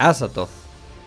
Azathoth,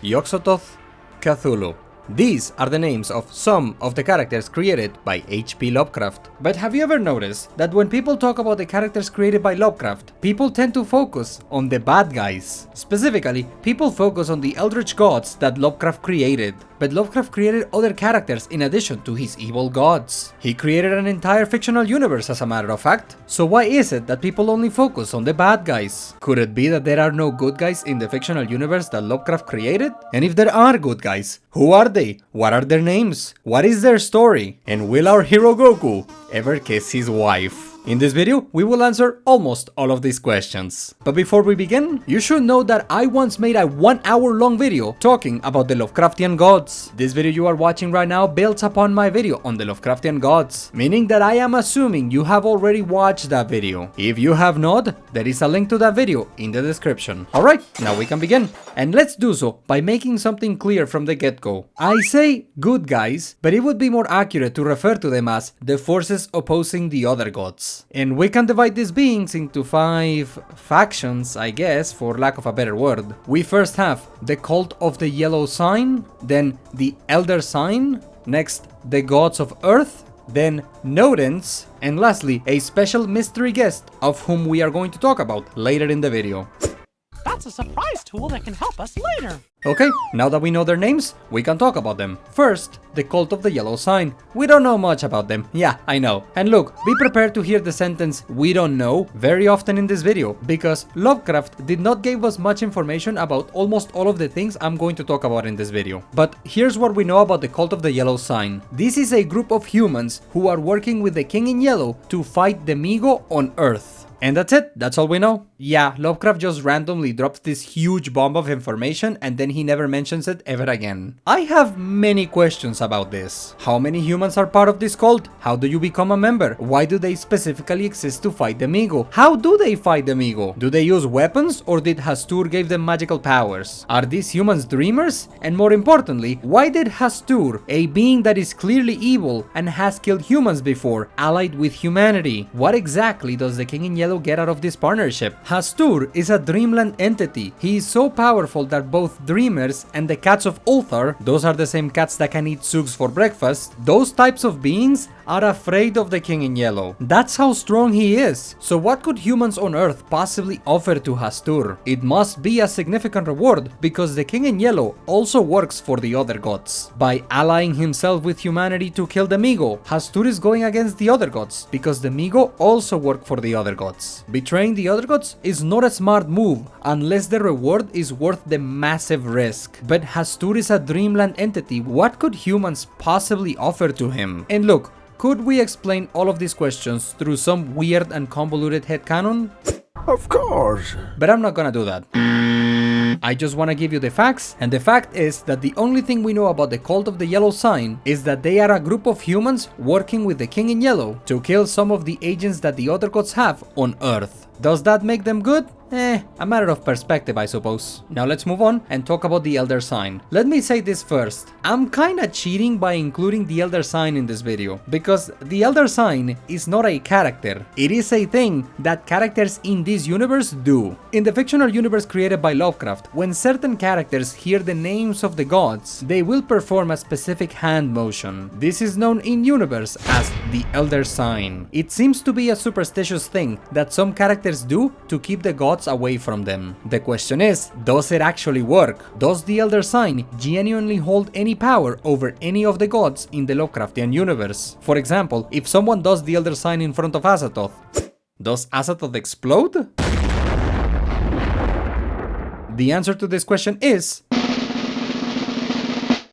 Yog-Sothoth, Cthulhu. These are the names of some of the characters created by H.P. Lovecraft. But have you ever noticed that when people talk about the characters created by Lovecraft, people tend to focus on the bad guys? Specifically, people focus on the eldritch gods that Lovecraft created. But Lovecraft created other characters in addition to his evil gods. He created an entire fictional universe, as a matter of fact. So why is it that people only focus on the bad guys? Could it be that there are no good guys in the fictional universe that Lovecraft created? And if there are good guys, who are they? What are their names? What is their story? And will our hero Goku ever kiss his wife? In this video, we will answer almost all of these questions. But before we begin, you should know that I once made a 1 hour long video talking about the Lovecraftian gods. This video you are watching right now builds upon my video on the Lovecraftian gods, meaning that I am assuming you have already watched that video. If you have not, there is a link to that video in the description. Alright, now we can begin. And let's do so by making something clear from the get-go. I say good guys, but it would be more accurate to refer to them as the forces opposing the other gods. And we can divide these beings into 5 factions, I guess, for lack of a better word. We first have the Cult of the Yellow Sign, then the Elder Sign, next the Gods of Earth, then Nodens, and lastly a special mystery guest of whom we are going to talk about later in the video. That's a surprise tool that can help us later. Okay, now that we know their names, we can talk about them. First, the Cult of the Yellow Sign. We don't know much about them. Yeah, I know. And look, be prepared to hear the sentence "we don't know" very often in this video, because Lovecraft did not give us much information about almost all of the things I'm going to talk about in this video. But here's what we know about the Cult of the Yellow Sign. This is a group of humans who are working with the King in Yellow to fight the Migo on Earth. And that's it, that's all we know. Yeah, Lovecraft just randomly drops this huge bomb of information and then he never mentions it ever again. I have many questions about this. How many humans are part of this cult? How do you become a member? Why do they specifically exist to fight the Migo? How do they fight the Migo? Do they use weapons or did Hastur give them magical powers? Are these humans dreamers? And more importantly, why did Hastur, a being that is clearly evil and has killed humans before, allied with humanity? What exactly does the King in Yellow get out of this partnership? Hastur is a dreamland entity. He is so powerful that both dreamers and the cats of Ulthar, those are the same cats that can eat Zugs for breakfast, those types of beings are afraid of the King in Yellow. That's how strong he is. So what could humans on Earth possibly offer to Hastur? It must be a significant reward, because the King in Yellow also works for the other gods. By allying himself with humanity to kill the Migo, Hastur is going against the other gods, because the Migo also work for the other gods. Betraying the other gods is not a smart move unless the reward is worth the massive risk. But Hastur is a dreamland entity. What could humans possibly offer to him? And look, could we explain all of these questions through some weird and convoluted headcanon? Of course. But I'm not gonna do that. I just want to give you the facts, and the fact is that the only thing we know about the Cult of the Yellow Sign is that they are a group of humans working with the King in Yellow to kill some of the agents that the other gods have on Earth. Does that make them good? A matter of perspective, I suppose. Now let's move on and talk about the Elder Sign. Let me say this first. I'm kinda cheating by including the Elder Sign in this video, because the Elder Sign is not a character. It is a thing that characters in this universe do. In the fictional universe created by Lovecraft, when certain characters hear the names of the gods, they will perform a specific hand motion. This is known in universe as the Elder Sign. It seems to be a superstitious thing that some characters do to keep the gods away from them. The question is, does it actually work? Does the Elder Sign genuinely hold any power over any of the gods in the Lovecraftian universe? For example, if someone does the Elder Sign in front of Azathoth, does Azathoth explode? The answer to this question is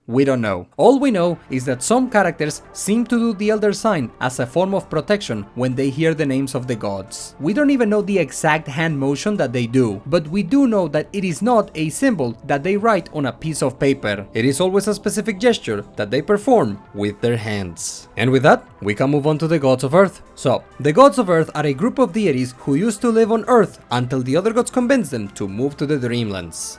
we don't know. All we know is that some characters seem to do the Elder Sign as a form of protection when they hear the names of the gods. We don't even know the exact hand motion that they do, but we do know that it is not a symbol that they write on a piece of paper. It is always a specific gesture that they perform with their hands. And with that, we can move on to the Gods of Earth. So, the Gods of Earth are a group of deities who used to live on Earth until the other gods convinced them to move to the Dreamlands.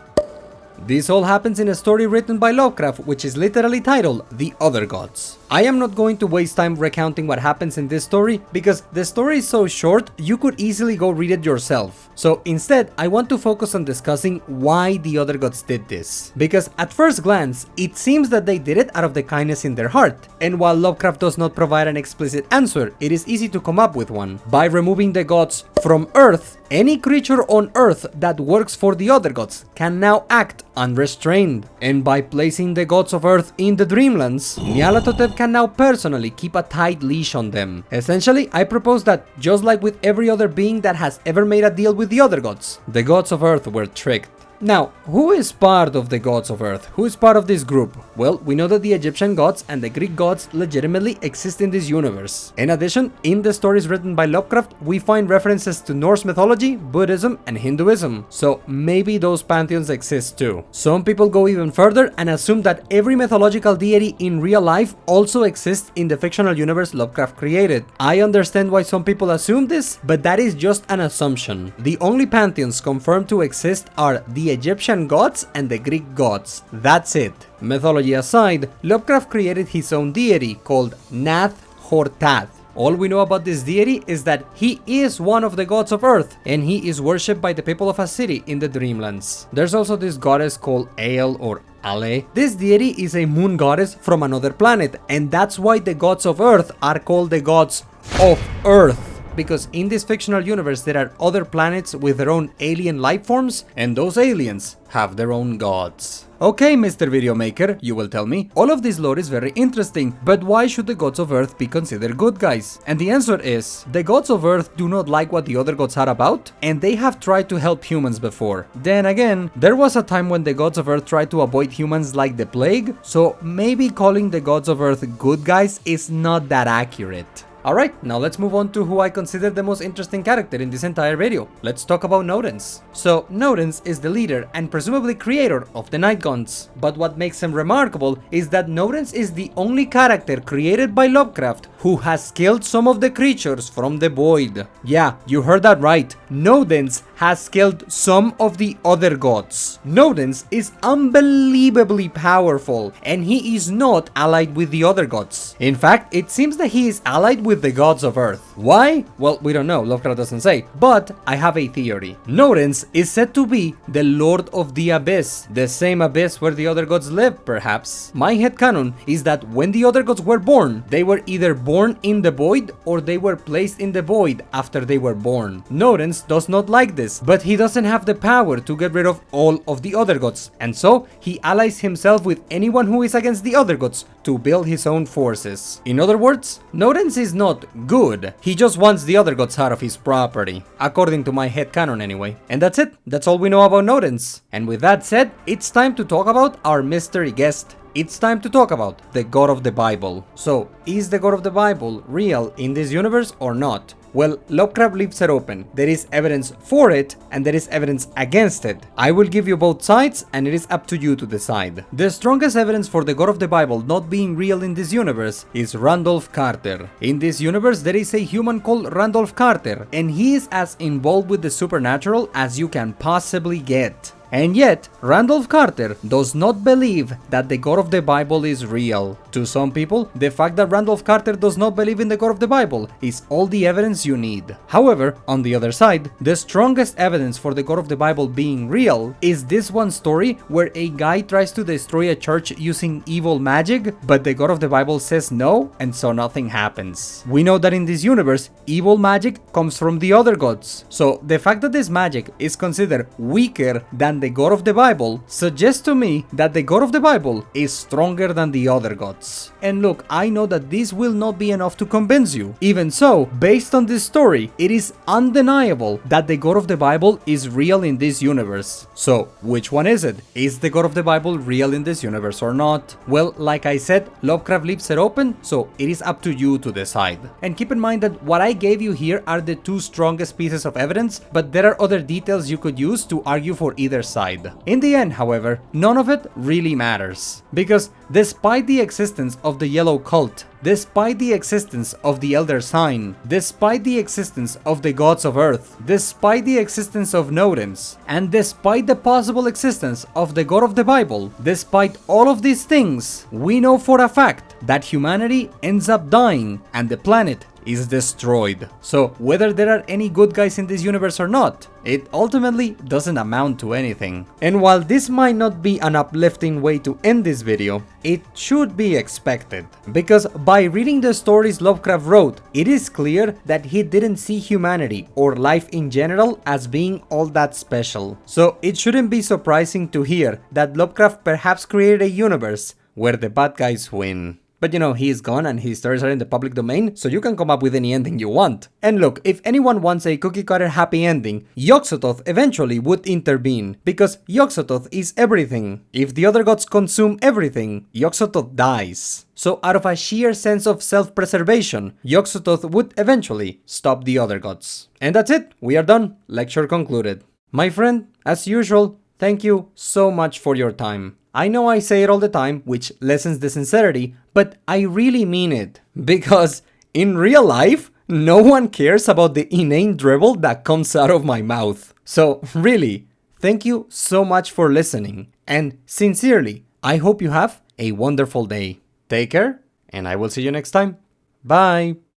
This all happens in a story written by Lovecraft, which is literally titled The Other Gods. I am not going to waste time recounting what happens in this story because the story is so short you could easily go read it yourself. So instead, I want to focus on discussing why the other gods did this. Because at first glance, it seems that they did it out of the kindness in their heart. And while Lovecraft does not provide an explicit answer, it is easy to come up with one. By removing the gods from Earth, any creature on Earth that works for the other gods can now act unrestrained. And by placing the gods of Earth in the Dreamlands, Nyarlathotep can now personally keep a tight leash on them. Essentially, I propose that just like with every other being that has ever made a deal with the other gods, the gods of Earth were tricked. Now, who is part of the gods of Earth? Who is part of this group? Well, we know that the Egyptian gods and the Greek gods legitimately exist in this universe. In addition, in the stories written by Lovecraft, we find references to Norse mythology, Buddhism, and Hinduism. So maybe those pantheons exist too. Some people go even further and assume that every mythological deity in real life also exists in the fictional universe Lovecraft created. I understand why some people assume this, but that is just an assumption. The only pantheons confirmed to exist are the Egyptian gods and the Greek gods. That's it. Mythology aside, Lovecraft created his own deity called Nath-Hortath. All we know about this deity is that he is one of the gods of Earth, and he is worshipped by the people of a city in the Dreamlands. There's also this goddess called Ale or Ale. This deity is a moon goddess from another planet, and that's why the gods of Earth are called the gods of Earth. Because in this fictional universe there are other planets with their own alien life forms, and those aliens have their own gods. Okay, Mr. Video Maker, you will tell me, all of this lore is very interesting, but why should the gods of Earth be considered good guys? And the answer is, the gods of Earth do not like what the other gods are about, and they have tried to help humans before. Then again, there was a time when the gods of Earth tried to avoid humans like the plague, so maybe calling the gods of Earth good guys is not that accurate. Alright, now let's move on to who I consider the most interesting character in this entire video. Let's talk about Nodens. So, Nodens is the leader and presumably creator of the Night Gods. But what makes him remarkable is that Nodens is the only character created by Lovecraft who has killed some of the creatures from the void. Yeah, you heard that right. Nodens has killed some of the other gods. Nodens is unbelievably powerful, and he is not allied with the other gods. In fact, it seems that he is allied with the gods of Earth. Why? Well, we don't know, Lovecraft doesn't say, but I have a theory. Nodens is said to be the Lord of the Abyss, the same abyss where the other gods live, perhaps. My headcanon is that when the other gods were born, they were either born in the void or they were placed in the void after they were born. Nodens does not like this, but he doesn't have the power to get rid of all of the other gods, and so he allies himself with anyone who is against the other gods to build his own forces. In other words, Nodens is not good, he just wants the other gods out of his property, according to my headcanon anyway. And that's it, that's all we know about Nodens. And with that said, it's time to talk about our mystery guest. It's time to talk about the God of the Bible. So, is the God of the Bible real in this universe or not? Well, Lovecraft leaves it open. There is evidence for it and there is evidence against it. I will give you both sides and it is up to you to decide. The strongest evidence for the God of the Bible not being real in this universe is Randolph Carter. In this universe there is a human called Randolph Carter, and he is as involved with the supernatural as you can possibly get. And yet, Randolph Carter does not believe that the God of the Bible is real. To some people, the fact that Randolph Carter does not believe in the God of the Bible is all the evidence you need. However, on the other side, the strongest evidence for the God of the Bible being real is this one story where a guy tries to destroy a church using evil magic, but the God of the Bible says no, and so nothing happens. We know that in this universe, evil magic comes from the other gods. So the fact that this magic is considered weaker than the God of the Bible suggests to me that the God of the Bible is stronger than the other gods. And look, I know that this will not be enough to convince you. Even so, based on this story, it is undeniable that the God of the Bible is real in this universe. So, which one is it? Is the God of the Bible real in this universe or not? Well, like I said, Lovecraft leaves it open, so it is up to you to decide. And keep in mind that what I gave you here are the two strongest pieces of evidence, but there are other details you could use to argue for either side. In the end, however, none of it really matters, because despite the existence of the Yellow Cult, despite the existence of the Elder Sign, despite the existence of the gods of Earth, despite the existence of Nodens, and despite the possible existence of the God of the Bible, despite all of these things, we know for a fact that humanity ends up dying and the planet is destroyed. So whether there are any good guys in this universe or not, it ultimately doesn't amount to anything. And while this might not be an uplifting way to end this video, it should be expected. Because by reading the stories Lovecraft wrote, it is clear that he didn't see humanity or life in general as being all that special. So it shouldn't be surprising to hear that Lovecraft perhaps created a universe where the bad guys win. But you know, he is gone and his stories are in the public domain, so you can come up with any ending you want. And look, if anyone wants a cookie cutter happy ending, Yog-Sothoth eventually would intervene, because Yog-Sothoth is everything. If the other gods consume everything, Yog-Sothoth dies. So out of a sheer sense of self-preservation, Yog-Sothoth would eventually stop the other gods. And that's it, we are done, lecture concluded. My friend, as usual, thank you so much for your time. I know I say it all the time, which lessens the sincerity, but I really mean it. Because in real life, no one cares about the inane dribble that comes out of my mouth. So really, thank you so much for listening. And sincerely, I hope you have a wonderful day. Take care, and I will see you next time. Bye!